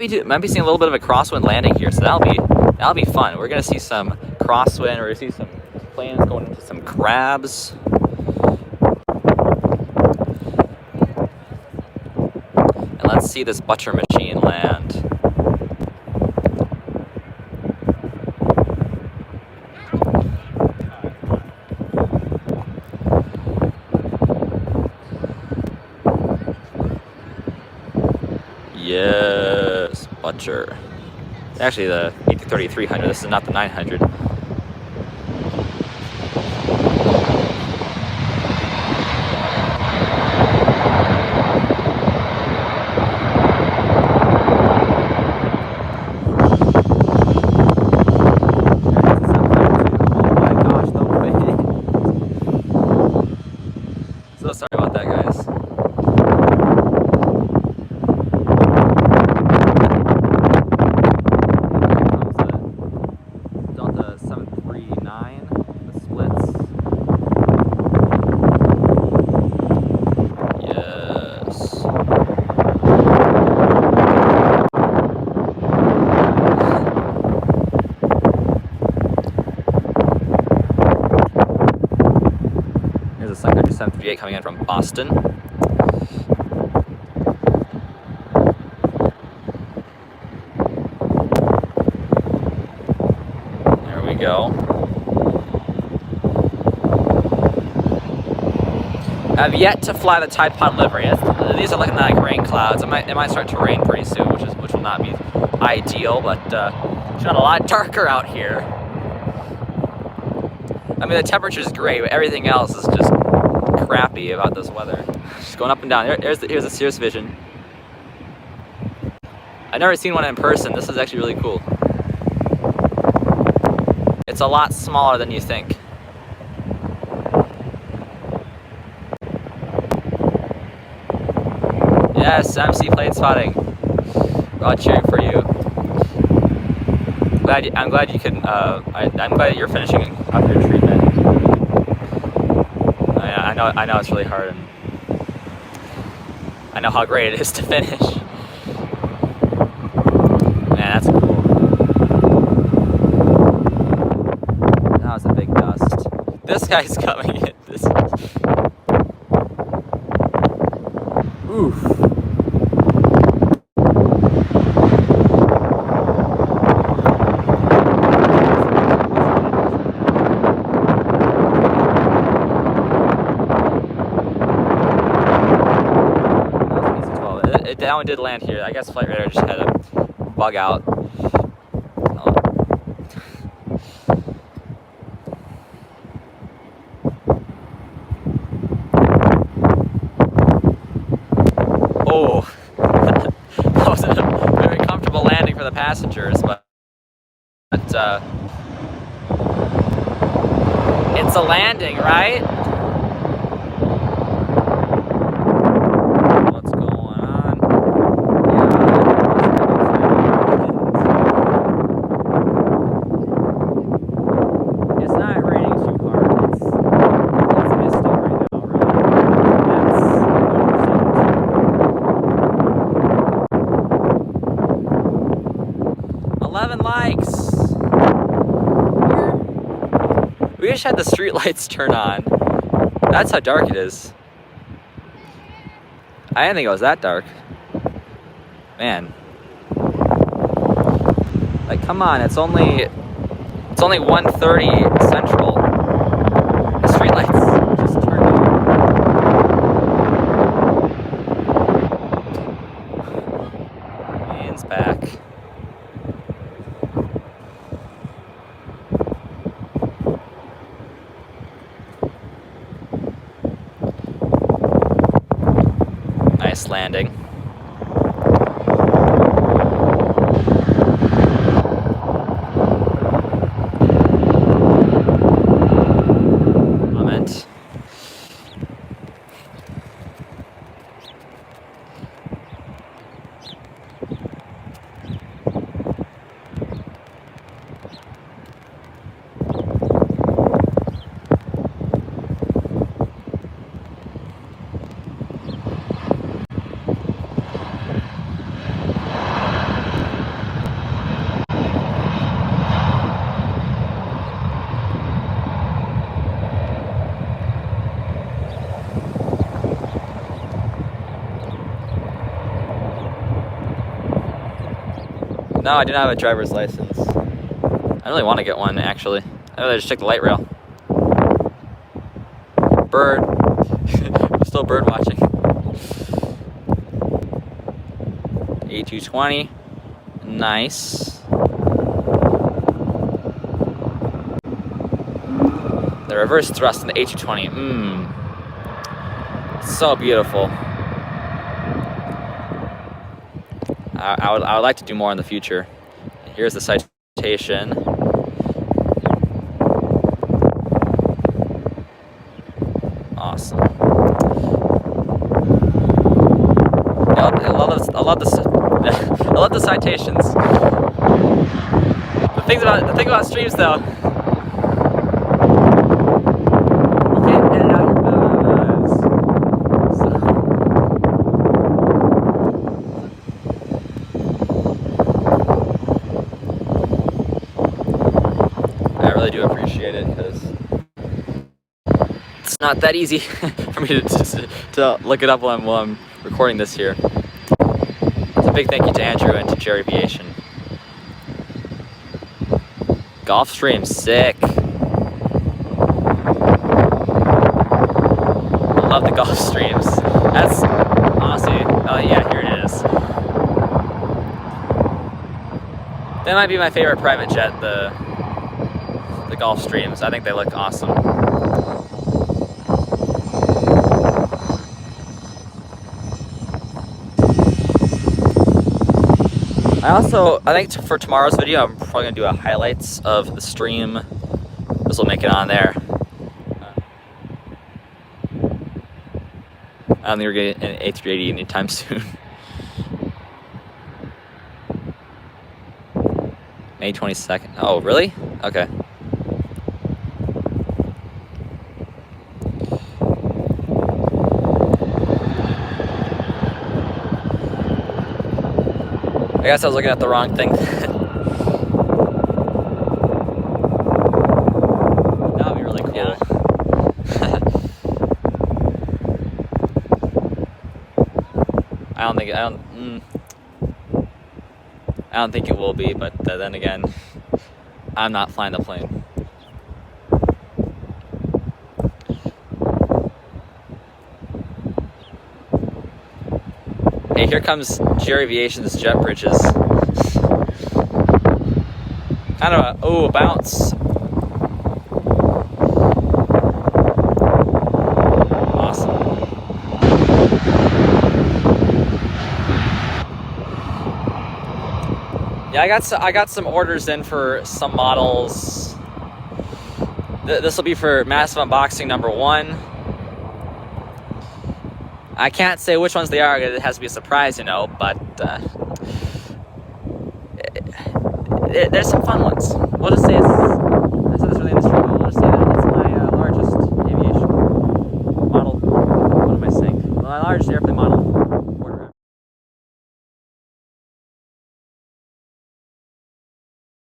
Might be seeing a little bit of a crosswind landing here, so that'll be fun. We're gonna see some crosswind. We're gonna see some planes going into some crabs. And let's see this butcher machine land. Yes, butcher. Actually, the 3300. This is not the 900. So sorry about that, guys. Delta 739, the splits. Yes. Here's a 738 coming in from Boston. There we go. I've yet to fly the Tide Pod livery. These are looking like rain clouds. It might start to rain pretty soon, which will not be ideal, but it's not a lot darker out here. I mean, the temperature's great, but everything else is just crappy about this weather. Just going up and down. Here's a Cirrus Vision. I've never seen one in person. This is actually really cool. It's a lot smaller than you think. Yes, MC plane spotting. We're all cheering for you. I'm glad you can. I'm glad you're finishing up your treatment. I know it's really hard, and I know how great it is to finish. Man, that's cool. That was a big dust. This guy's coming in. This. Oof. That one did land here. I guess Flight Radar just had a bug out. Oh, that wasn't a very comfortable landing for the passengers, but it's a landing, right? We just had the street lights turn on. That's how dark it is. I didn't think it was that dark. Man. Like, come on, it's only 1:30 Central. The street lights just turned on. Ian's back. Nice landing. Comment. No, I do not have a driver's license. I don't really want to get one, actually. I'd rather just take the light rail. Bird. I'm still bird watching. A220. Nice. The reverse thrust in the A220. So beautiful. I would like to do more in the future. Here's the citation. Awesome. I love the citations. The thing about streams though, you can't edit out your buzz. I really do appreciate it because it's not that easy for me to look it up while I'm recording this here. It's a big thank you to Andrew and to Jerry Aviation. Gulfstream, sick. I love the Gulfstreams. That's honestly, oh yeah, here it is. That might be my favorite private jet, the Gulfstreams. I think they look awesome. I think for tomorrow's video, I'm probably going to do a highlights of the stream. This will make it on there. I don't think we're getting an A380 anytime soon. May 22nd. Oh, really? Okay. I guess I was looking at the wrong thing. That would be really cool. Yeah. I don't think it will be, but then again, I'm not flying the plane. Hey, here comes Jerry Aviation's jet bridges. Kind of a bounce. Awesome. Yeah, I got some orders in for some models. This will be for massive unboxing number 1. I can't say which ones they are. It has to be a surprise, you know, but there's some fun ones. We'll just say it's